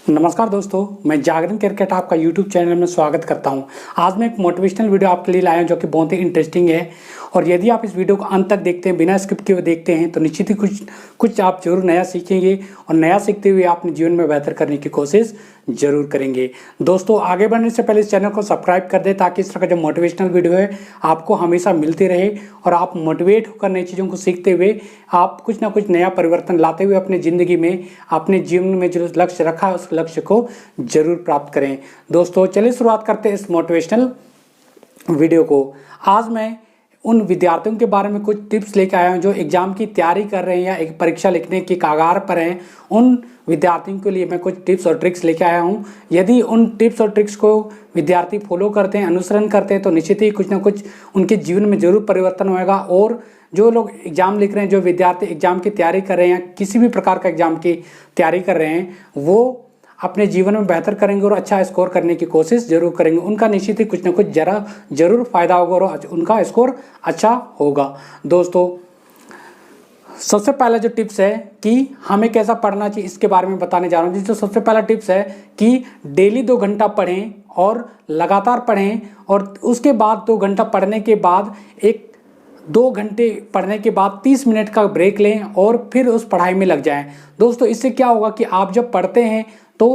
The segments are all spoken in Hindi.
नमस्कार दोस्तों, मैं जागरण क्रिकेट आपका यूट्यूब चैनल में स्वागत करता हूं। आज मैं एक मोटिवेशनल वीडियो आपके लिए लाया हूं जो कि बहुत ही इंटरेस्टिंग है। और यदि आप इस वीडियो को अंत तक देखते हैं, बिना स्किप किए देखते हैं, तो निश्चित ही कुछ आप जरूर नया सीखेंगे और नया सीखते हुए अपने जीवन में बेहतर करने की कोशिश जरूर करेंगे। दोस्तों, आगे बढ़ने से पहले इस चैनल को सब्सक्राइब कर दें ताकि इस तरह का जो मोटिवेशनल वीडियो है आपको हमेशा मिलती रहे और आप मोटिवेट होकर नई चीज़ों को सीखते हुए आप कुछ ना कुछ नया परिवर्तन लाते हुए अपनी ज़िंदगी में, अपने जीवन में जो लक्ष्य रखा है उस लक्ष्य को जरूर प्राप्त करें। दोस्तों, चलिए शुरुआत करते हैं इस मोटिवेशनल वीडियो को। आज मैं उन विद्यार्थियों के बारे में कुछ टिप्स लेकर आया हूं जो एग्जाम की तैयारी कर रहे हैं या एक परीक्षा लिखने की कगार पर हैं। उन विद्यार्थियों के लिए मैं कुछ टिप्स और ट्रिक्स लेकर आया हूं। यदि उन टिप्स और ट्रिक्स को विद्यार्थी फॉलो करते हैं, अनुसरण करते हैं, तो निश्चित ही कुछ ना कुछ उनके जीवन में जरूर परिवर्तन होगा। और जो लोग एग्जाम लिख रहे हैं, जो विद्यार्थी एग्जाम की तैयारी कर रहे हैं या किसी भी प्रकार का एग्जाम की तैयारी कर रहे हैं, वो अपने जीवन में बेहतर करेंगे और अच्छा स्कोर करने की कोशिश जरूर करेंगे। उनका निश्चित ही कुछ ना कुछ जरूर फायदा होगा और उनका स्कोर अच्छा होगा। दोस्तों, सबसे पहला जो टिप्स है कि हमें कैसा पढ़ना चाहिए, इसके बारे में बताने जा रहा हूँ। जो सबसे पहला टिप्स है कि डेली 2 घंटा पढ़ें और लगातार पढ़ें, और उसके बाद 2 घंटा पढ़ने के बाद 2 घंटे पढ़ने के बाद 30 मिनट का ब्रेक लें और फिर उस पढ़ाई में लग जाएं। दोस्तों, इससे क्या होगा कि आप जब पढ़ते हैं तो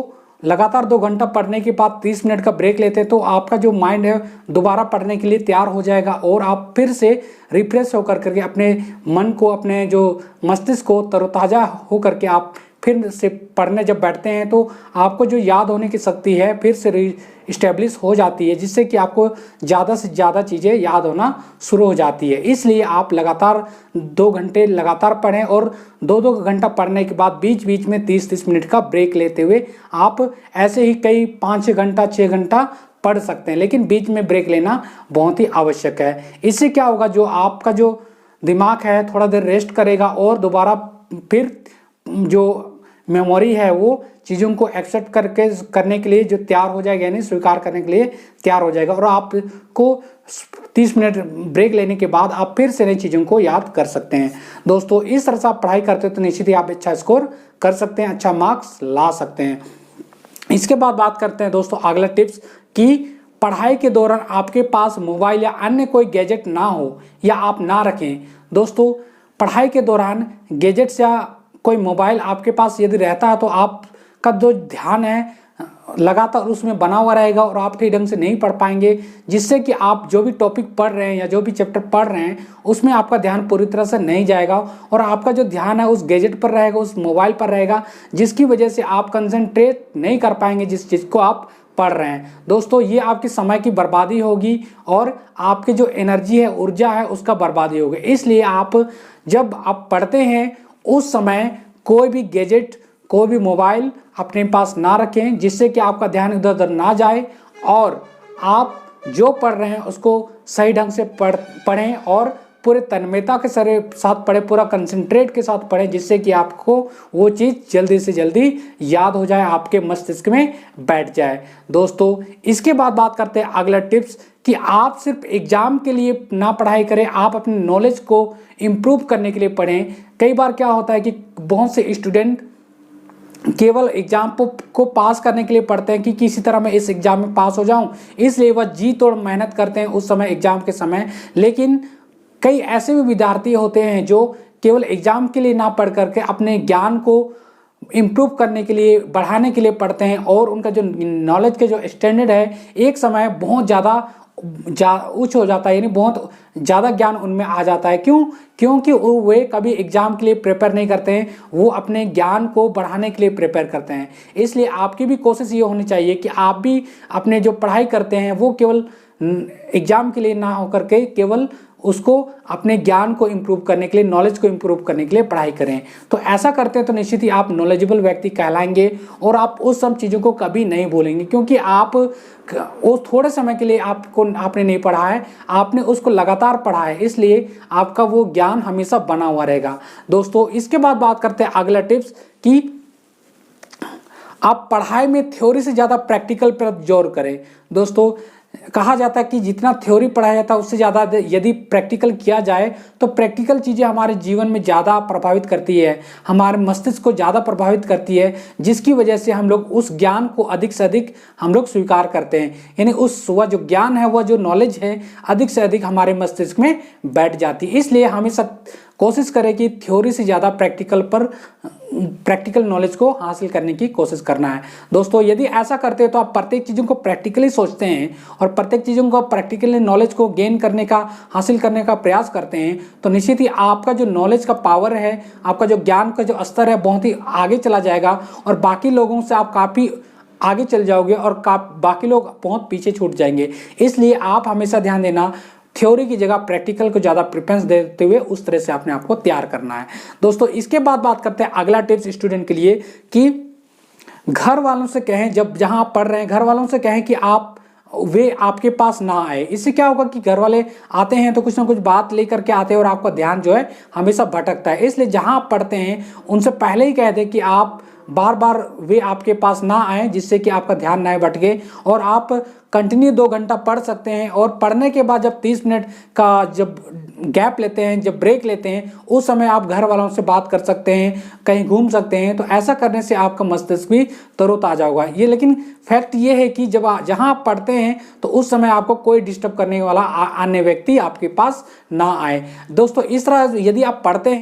लगातार 2 घंटा पढ़ने के बाद 30 मिनट का ब्रेक लेते हैं तो आपका जो माइंड है दोबारा पढ़ने के लिए तैयार हो जाएगा और आप फिर से रिफ्रेश होकर करके अपने मन को, अपने जो मस्तिष्क को तरोताज़ा होकर के आप फिर से पढ़ने जब बैठते हैं तो आपको जो याद होने की शक्ति है फिर से इस्टेब्लिश हो जाती है, जिससे कि आपको ज़्यादा से ज़्यादा चीज़ें याद होना शुरू हो जाती है। इसलिए आप लगातार 2 घंटे लगातार पढ़ें और 2-2 घंटा पढ़ने के बाद बीच बीच में 30-30 मिनट का ब्रेक लेते हुए आप ऐसे ही कई 5 घंटा 6 घंटा पढ़ सकते हैं, लेकिन बीच में ब्रेक लेना बहुत ही आवश्यक है। इससे क्या होगा, जो आपका जो दिमाग है थोड़ा देर रेस्ट करेगा और दोबारा फिर जो मेमोरी है वो चीज़ों को एक्सेप्ट करने के लिए जो तैयार हो जाएगा, यानी स्वीकार करने के लिए तैयार हो जाएगा और आपको 30 मिनट ब्रेक लेने के बाद आप फिर से नई चीज़ों को याद कर सकते हैं। दोस्तों, इस तरह से आप पढ़ाई करते हो तो निश्चित ही आप अच्छा स्कोर कर सकते हैं, अच्छा मार्क्स ला सकते हैं। इसके बाद बात करते हैं दोस्तों अगला टिप्स कि पढ़ाई के दौरान आपके पास मोबाइल या अन्य कोई गैजेट ना हो या आप ना रखें। दोस्तों, पढ़ाई के दौरान गैजेट्स या कोई मोबाइल आपके पास यदि रहता है तो आपका जो ध्यान है लगातार उसमें बना हुआ रहेगा और आप ठीक ढंग से नहीं पढ़ पाएंगे, जिससे कि आप जो भी टॉपिक पढ़ रहे हैं या जो भी चैप्टर पढ़ रहे हैं उसमें आपका ध्यान पूरी तरह से नहीं जाएगा और आपका जो ध्यान है उस गैजेट पर रहेगा, उस मोबाइल पर रहेगा, जिसकी वजह से आप कंसंट्रेट नहीं कर पाएंगे जिस चीज़ को आप पढ़ रहे हैं। दोस्तों, ये आपके समय की बर्बादी होगी और आपकी जो एनर्जी है, ऊर्जा है, उसका बर्बादी होगी। इसलिए आप जब आप पढ़ते हैं उस समय कोई भी गैजेट, कोई भी मोबाइल अपने पास ना रखें, जिससे कि आपका ध्यान इधर उधर ना जाए और आप जो पढ़ रहे हैं उसको सही ढंग से पढ़ें और पूरे तन्मयता के साथ पढ़ें, पूरा कंसंट्रेट के साथ पढ़ें, जिससे कि आपको वो चीज़ जल्दी से जल्दी याद हो जाए, आपके मस्तिष्क में बैठ जाए। दोस्तों, इसके बाद बात करते हैं अगला टिप्स कि आप सिर्फ एग्जाम के लिए ना पढ़ाई करें, आप अपने नॉलेज को इम्प्रूव करने के लिए पढ़ें। कई बार क्या होता है कि बहुत से स्टूडेंट केवल एग्जाम को पास करने के लिए पढ़ते हैं कि किसी तरह मैं इस एग्जाम में पास हो जाऊं, इसलिए वह जी तोड़ मेहनत करते हैं उस समय एग्जाम के समय। लेकिन कई ऐसे भी विद्यार्थी होते हैं जो केवल एग्जाम के लिए ना पढ़ करके अपने ज्ञान को इम्प्रूव करने के लिए, बढ़ाने के लिए पढ़ते हैं और उनका जो नॉलेज का जो स्टैंडर्ड है एक समय बहुत ज़्यादा उच्च हो जाता है, यानी बहुत ज़्यादा ज्ञान उनमें आ जाता है। क्योंकि वे कभी एग्जाम के लिए प्रिपेयर नहीं करते हैं, वो अपने ज्ञान को बढ़ाने के लिए प्रिपेयर करते हैं। इसलिए आपकी भी कोशिश ये होनी चाहिए कि आप भी अपने जो पढ़ाई करते हैं वो केवल एग्जाम के लिए ना होकर के केवल उसको अपने ज्ञान को इम्प्रूव करने के लिए, नॉलेज को इम्प्रूव करने के लिए पढ़ाई करें। तो ऐसा करते हैं तो निश्चित ही आप नॉलेजेबल व्यक्ति कहलाएंगे और आप उस सब चीज़ों को कभी नहीं भूलेंगे, क्योंकि आप उस थोड़े समय के लिए आपने नहीं पढ़ा है, आपने उसको लगातार पढ़ा है, इसलिए आपका वो ज्ञान हमेशा बना हुआ रहेगा। दोस्तों, इसके बाद बात करते हैं अगला टिप्स कि आप पढ़ाई में थ्योरी से ज़्यादा प्रैक्टिकल पर जोर करें। दोस्तों, कहा जाता है कि जितना थ्योरी पढ़ाया जाता है उससे ज़्यादा यदि प्रैक्टिकल किया जाए तो प्रैक्टिकल चीज़ें हमारे जीवन में ज़्यादा प्रभावित करती है, हमारे मस्तिष्क को ज़्यादा प्रभावित करती है, जिसकी वजह से हम लोग उस ज्ञान को अधिक से अधिक हम लोग स्वीकार करते हैं। यानी वह जो ज्ञान है, वह जो नॉलेज है, अधिक से अधिक हमारे मस्तिष्क में बैठ जाती है। इसलिए हमेशा कोशिश करें कि थ्योरी से ज़्यादा प्रैक्टिकल नॉलेज को हासिल करने की कोशिश करना है। दोस्तों, यदि ऐसा करते हैं तो आप प्रत्येक चीज़ों को प्रैक्टिकली सोचते हैं और प्रत्येक चीज़ों को प्रैक्टिकली नॉलेज को गेन करने का, हासिल करने का प्रयास करते हैं, तो निश्चित ही आपका जो नॉलेज का पावर है, आपका जो ज्ञान का जो स्तर है, बहुत ही आगे चला जाएगा और बाकी लोगों से आप काफ़ी आगे चल जाओगे और बाकी लोग बहुत पीछे छूट जाएंगे। इसलिए आप हमेशा ध्यान देना, थ्योरी की जगह प्रैक्टिकल को ज़्यादा प्रेफरेंस देते हुए उस तरह से आपने आपको तैयार करना है। दोस्तों, इसके बाद बात करते हैं अगला टिप्स स्टूडेंट के लिए कि घर वालों से कहें, जब जहां आप पढ़ रहे हैं घर वालों से कहें कि वे आपके पास ना आए। इससे क्या होगा कि घर वाले आते हैं तो कुछ ना कुछ बात लेकर के आते हैं और आपका ध्यान जो है हमेशा भटकता है। इसलिए जहां आप पढ़ते हैं उनसे पहले ही कह दें कि आप बार बार वे आपके पास ना आए, जिससे कि आपका ध्यान ना भटके और आप कंटिन्यू 2 घंटा पढ़ सकते हैं। और पढ़ने के बाद जब 30 मिनट का जब गैप लेते हैं, जब ब्रेक लेते हैं, उस समय आप घर वालों से बात कर सकते हैं, कहीं घूम सकते हैं। तो ऐसा करने से आपका मस्तिष्क भी तरोताज़ा होगा। ये लेकिन फैक्ट ये है कि जब जहाँ आप पढ़ते हैं तो उस समय आपको कोई डिस्टर्ब करने वाला अन्य व्यक्ति आपके पास ना आए। दोस्तों, इस तरह यदि आप पढ़ते हैं